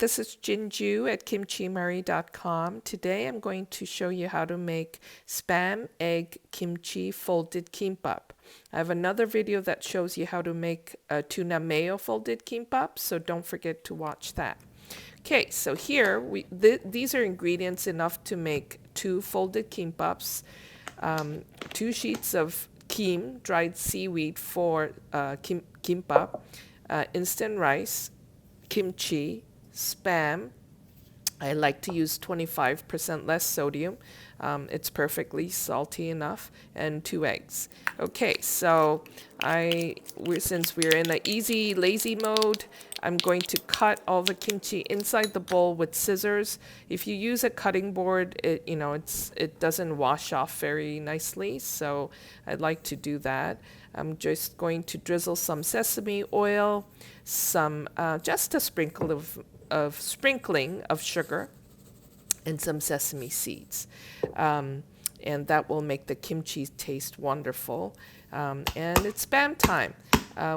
this is Jinju at kimchimurray.com. Today I'm going to show you how to make Spam Egg Kimchi Folded Kimbap. I have another video that shows you how to make a Tuna Mayo Folded Kimbap, so don't forget to watch that. Okay, so here these are ingredients enough to make 2 folded kimbaps, 2 sheets of kim, dried seaweed for kimbap, instant rice, kimchi, spam. I like to use 25% less sodium. It's perfectly salty enough, and 2 eggs. Okay, so since we're in an easy, lazy mode, I'm going to cut all the kimchi inside the bowl with scissors. If you use a cutting board, it doesn't wash off very nicely, so I'd like to do that. I'm just going to drizzle some sesame oil, just a sprinkling of sugar, and some sesame seeds. And that will make the kimchi taste wonderful. And it's spam time.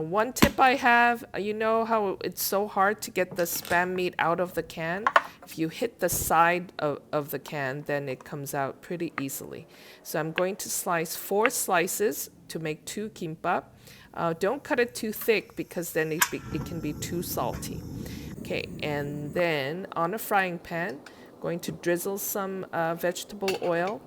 One tip I have, you know how it's so hard to get the spam meat out of the can? If you hit the side of the can, then it comes out pretty easily. So I'm going to slice 4 slices to make 2 kimbap. Don't cut it too thick because then it can be too salty. Okay, and then on a frying pan, going to drizzle some vegetable oil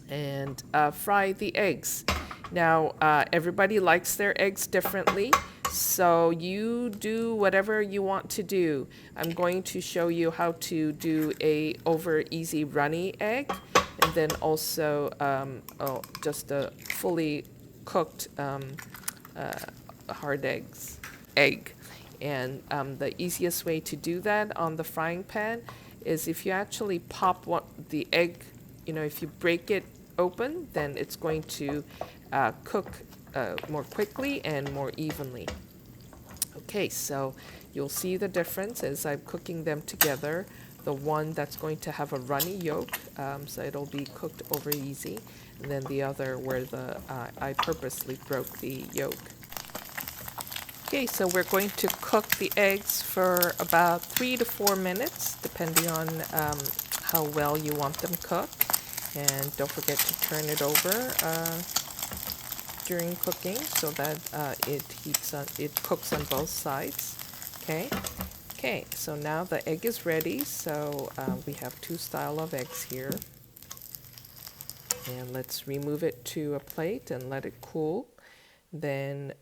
and fry the eggs. Now, everybody likes their eggs differently, so you do whatever you want to do. I'm going to show you how to do a over easy runny egg, and then also just a fully cooked hard egg. And the easiest way to do that on the frying pan is if you actually pop the egg, if you break it open, then it's going to cook more quickly and more evenly. Okay, so you'll see the difference as I'm cooking them together. The one that's going to have a runny yolk, so it'll be cooked over easy, and then the other where I purposely broke the yolk. Okay, so we're going to cook the eggs for about 3 to 4 minutes, depending on how well you want them cooked. And don't forget to turn it over during cooking so that it cooks on both sides. Okay, so now the egg is ready. So we have 2 styles of eggs here. And let's remove it to a plate and let it cool. Then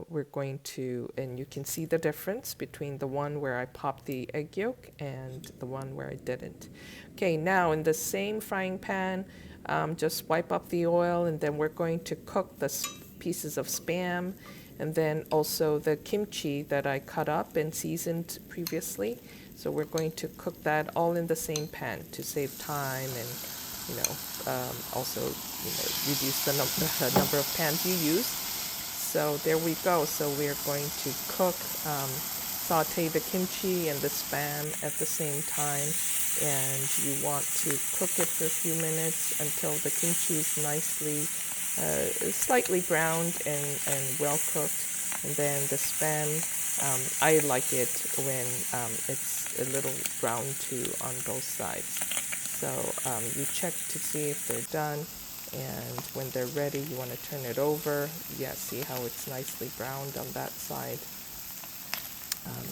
we're going to, and you can see the difference between the one where I popped the egg yolk and the one where I didn't. Okay, now in the same frying pan, just wipe up the oil, and then we're going to cook the pieces of spam, and then also the kimchi that I cut up and seasoned previously. So we're going to cook that all in the same pan to save time and also reduce the number of pans you use. So there we go. So we're going to cook, saute the kimchi and the spam at the same time. And you want to cook it for a few minutes until the kimchi is nicely, slightly browned and well cooked. And then the spam, I like it when it's a little brown too on both sides. So you check to see if they're done. And when they're ready, you want to turn it over. Yeah, see how it's nicely browned on that side.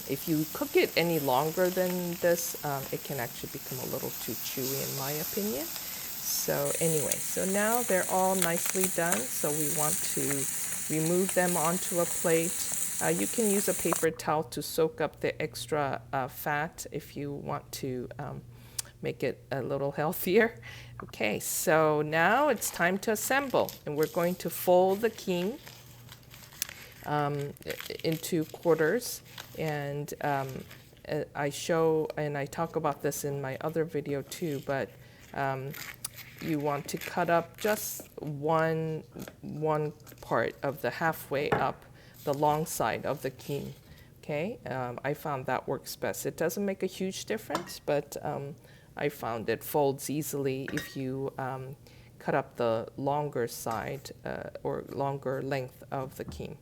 If you cook it any longer than this, it can actually become a little too chewy in my opinion. So anyway, so now they're all nicely done. So we want to remove them onto a plate. You can use a paper towel to soak up the extra fat if you want to make it a little healthier. Okay, so now it's time to assemble, and we're going to fold the kim into quarters, and I show and I talk about this in my other video too, but you want to cut up just one part of the halfway up the long side of the kim. Okay, I found that works best. It doesn't make a huge difference, but I found it folds easily if you cut up the longer side or longer length of the kim.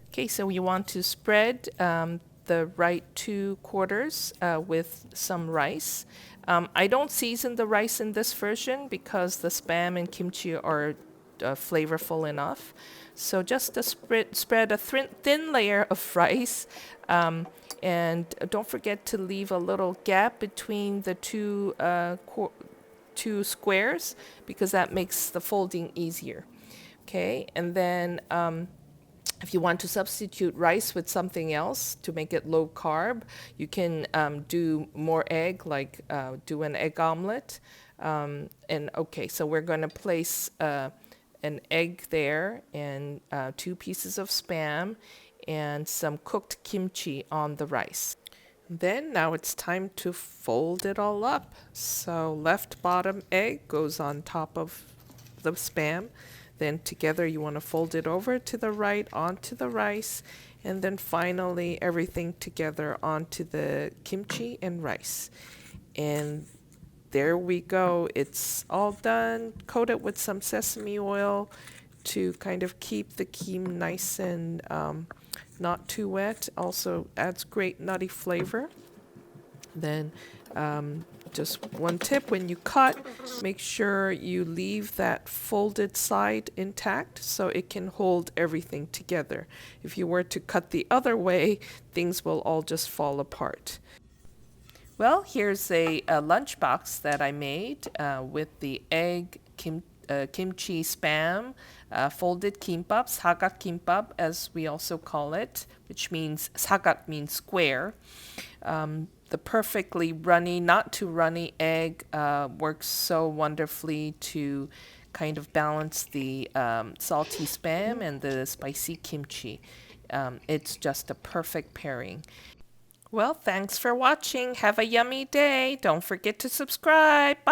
Okay, so you want to spread the right 2/4 with some rice. I don't season the rice in this version because the Spam and kimchi are flavorful enough. So just spread a thin layer of rice, and don't forget to leave a little gap between the two squares because that makes the folding easier. Okay, and then if you want to substitute rice with something else to make it low carb, you can do more egg, like do an egg omelet. And okay, so we're going to place an egg there and 2 pieces of Spam and some cooked kimchi on the rice. Then now it's time to fold it all up. So left bottom egg goes on top of the Spam. Then together you want to fold it over to the right onto the rice, and then finally everything together onto the kimchi and rice. And there we go. It's all done. Coat it with some sesame oil to kind of keep the kim nice and not too wet. Also adds great nutty flavor. Then just one tip, when you cut, make sure you leave that folded side intact so it can hold everything together. If you were to cut the other way, things will all just fall apart. Well, here's a lunchbox that I made with the egg kimchi Spam folded kimbap, sagat kimbap as we also call it, which means sagat means square. The perfectly runny, not too runny egg works so wonderfully to kind of balance the salty Spam and the spicy kimchi. It's just a perfect pairing. Well, thanks for watching. Have a yummy day. Don't forget to subscribe. Bye.